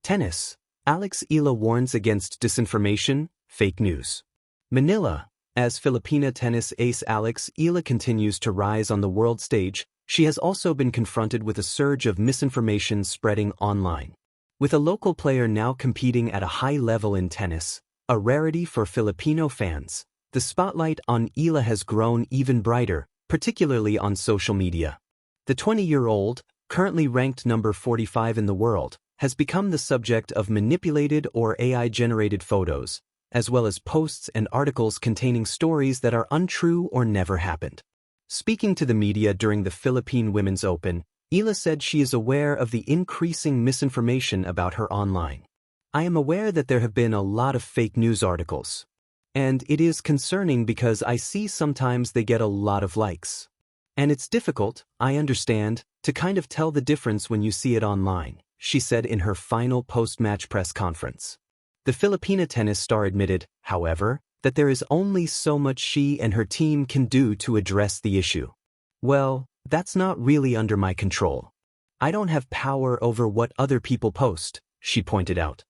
Tennis. Eala warns against disinformation, fake news. Manila. As Filipina tennis ace Eala continues to rise on the world stage, she has also been confronted with a surge of misinformation spreading online. With a local player now competing at a high level in tennis, a rarity for Filipino fans, the spotlight on Eala has grown even brighter, particularly on social media. The 20-year-old, currently ranked number 45 in the world, has become the subject of manipulated or AI-generated photos, as well as posts and articles containing stories that are untrue or never happened. Speaking to the media during the Philippine Women's Open, Eala said she is aware of the increasing misinformation about her online. "I am aware that there have been a lot of fake news articles. And it is concerning because I see sometimes they get a lot of likes. And it's difficult, I understand, to kind of tell the difference when you see it online," she said in her final post-match press conference. The Filipina tennis star admitted, however, that there is only so much she and her team can do to address the issue. "Well, that's not really under my control. I don't have power over what other people post," she pointed out.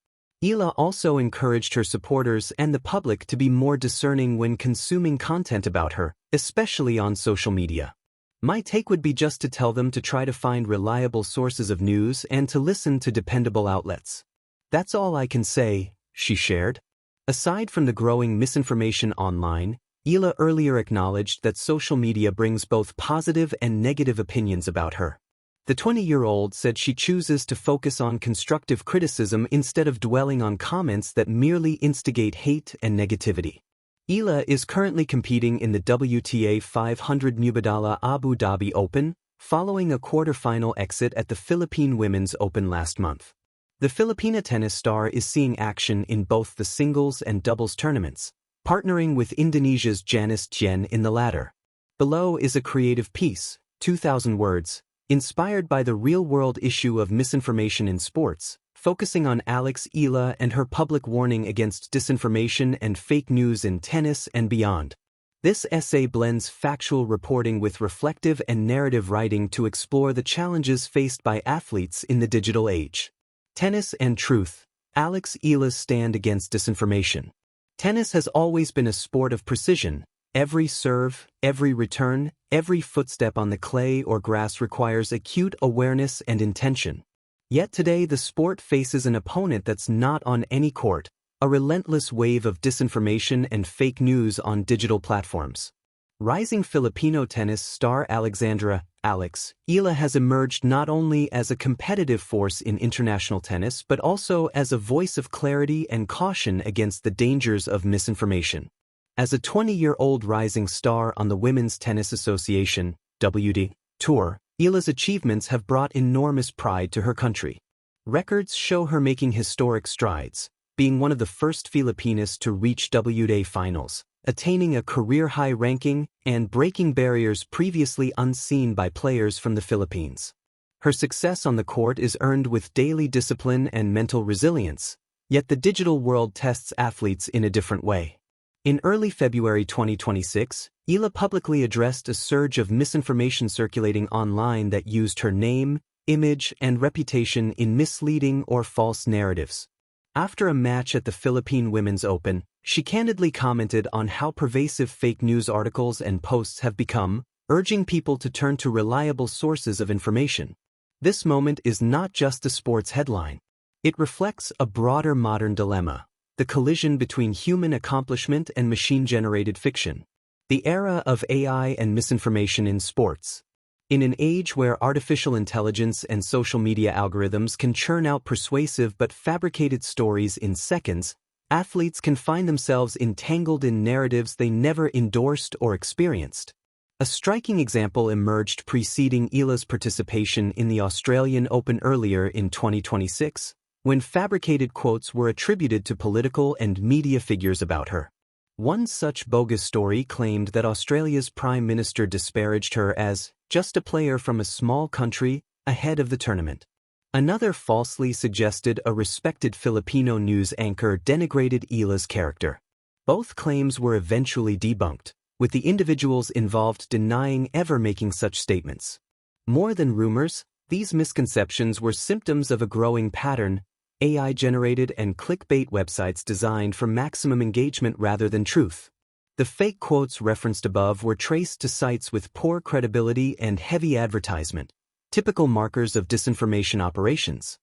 Eala also encouraged her supporters and the public to be more discerning when consuming content about her, especially on social media. "My take would be just to tell them to try to find reliable sources of news and to listen to dependable outlets. That's all I can say," she shared. Aside from the growing misinformation online, Eala earlier acknowledged that social media brings both positive and negative opinions about her. The 20-year-old said she chooses to focus on constructive criticism instead of dwelling on comments that merely instigate hate and negativity. Eala is currently competing in the WTA 500 Mubadala Abu Dhabi Open, following a quarterfinal exit at the Philippine Women's Open last month. The Filipina tennis star is seeing action in both the singles and doubles tournaments, partnering with Indonesia's Janice Tien in the latter. Below is a creative piece, 2,000 words, inspired by the real-world issue of misinformation in sports, focusing on Eala and her public warning against disinformation and fake news in tennis and beyond. This essay blends factual reporting with reflective and narrative writing to explore the challenges faced by athletes in the digital age. Tennis and truth. Eala's stand against disinformation. Tennis has always been a sport of precision. Every serve, every return, every footstep on the clay or grass requires acute awareness and intention. Yet today the sport faces an opponent that's not on any court, a relentless wave of disinformation and fake news on digital platforms. Rising Filipino tennis star Eala has emerged not only as a competitive force in international tennis but also as a voice of clarity and caution against the dangers of misinformation. As a 20-year-old rising star on the Women's Tennis Association (WTA) Tour, Eala's achievements have brought enormous pride to her country. Records show her making historic strides, being one of the first Filipinas to reach WTA finals, attaining a career-high ranking and breaking barriers previously unseen by players from the Philippines. Her success on the court is earned with daily discipline and mental resilience, yet the digital world tests athletes in a different way. In early February 2026, Eala publicly addressed a surge of misinformation circulating online that used her name, image, and reputation in misleading or false narratives. After a match at the Philippine Women's Open, she candidly commented on how pervasive fake news articles and posts have become, urging people to turn to reliable sources of information. This moment is not just a sports headline. It reflects a broader modern dilemma: the collision between human accomplishment and machine-generated fiction. The era of AI and misinformation in sports. In an age where artificial intelligence and social media algorithms can churn out persuasive but fabricated stories in seconds, athletes can find themselves entangled in narratives they never endorsed or experienced. A striking example emerged preceding Eala's participation in the Australian Open earlier in 2026. When fabricated quotes were attributed to political and media figures about her. One such bogus story claimed that Australia's Prime Minister disparaged her as just a player from a small country ahead of the tournament. Another falsely suggested a respected Filipino news anchor denigrated Eala's character. Both claims were eventually debunked, with the individuals involved denying ever making such statements. More than rumors, these misconceptions were symptoms of a growing pattern: AI-generated and clickbait websites designed for maximum engagement rather than truth. The fake quotes referenced above were traced to sites with poor credibility and heavy advertisement, typical markers of disinformation operations.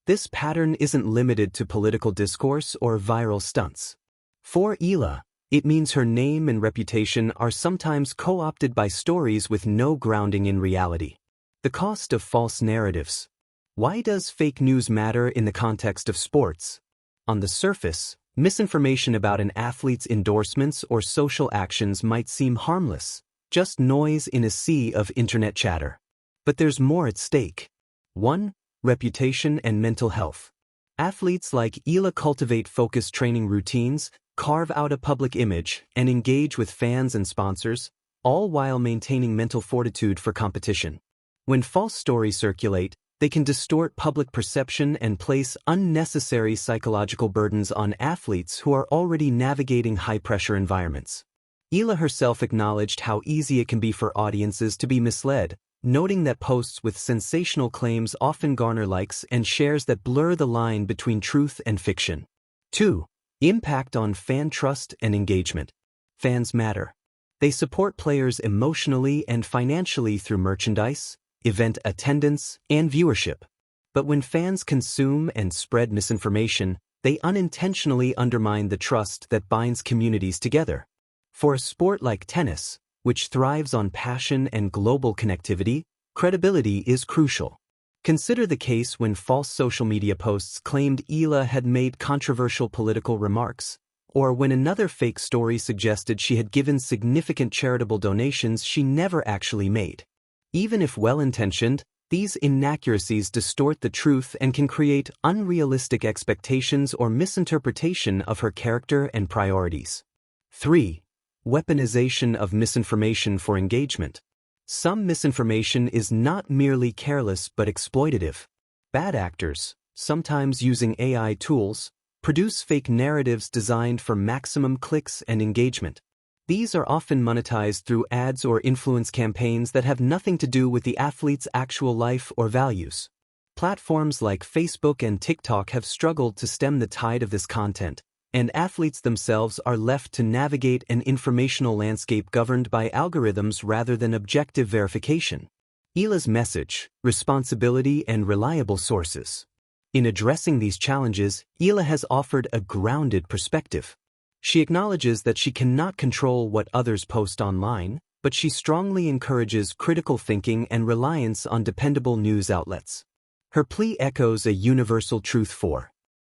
This pattern isn't limited to political discourse or viral stunts. For Eala, it means her name and reputation are sometimes co-opted by stories with no grounding in reality. The cost of false narratives. Why does fake news matter in the context of sports? On the surface, misinformation about an athlete's endorsements or social actions might seem harmless, just noise in a sea of internet chatter. But there's more at stake. 1. Reputation and mental health. Athletes like Eala cultivate focused training routines, carve out a public image, and engage with fans and sponsors, all while maintaining mental fortitude for competition. When false stories circulate, they can distort public perception and place unnecessary psychological burdens on athletes who are already navigating high-pressure environments. Eala herself acknowledged how easy it can be for audiences to be misled, noting that posts with sensational claims often garner likes and shares that blur the line between truth and fiction. 2. Impact on fan trust and engagement. Fans matter. They support players emotionally and financially through merchandise, event attendance, and viewership. But when fans consume and spread misinformation, they unintentionally undermine the trust that binds communities together. For a sport like tennis, which thrives on passion and global connectivity, credibility is crucial. Consider the case when false social media posts claimed Eala had made controversial political remarks, or when another fake story suggested she had given significant charitable donations she never actually made. Even if well-intentioned, these inaccuracies distort the truth and can create unrealistic expectations or misinterpretation of her character and priorities. 3. Weaponization of misinformation for engagement. Some misinformation is not merely careless but exploitative. Bad actors, sometimes using AI tools, produce fake narratives designed for maximum clicks and engagement. These are often monetized through ads or influence campaigns that have nothing to do with the athlete's actual life or values. Platforms like Facebook and TikTok have struggled to stem the tide of this content, and athletes themselves are left to navigate an informational landscape governed by algorithms rather than objective verification. Eala's message, responsibility, and reliable sources. In addressing these challenges, Eala has offered a grounded perspective. She acknowledges that she cannot control what others post online, but she strongly encourages critical thinking and reliance on dependable news outlets. Her plea echoes a universal truth for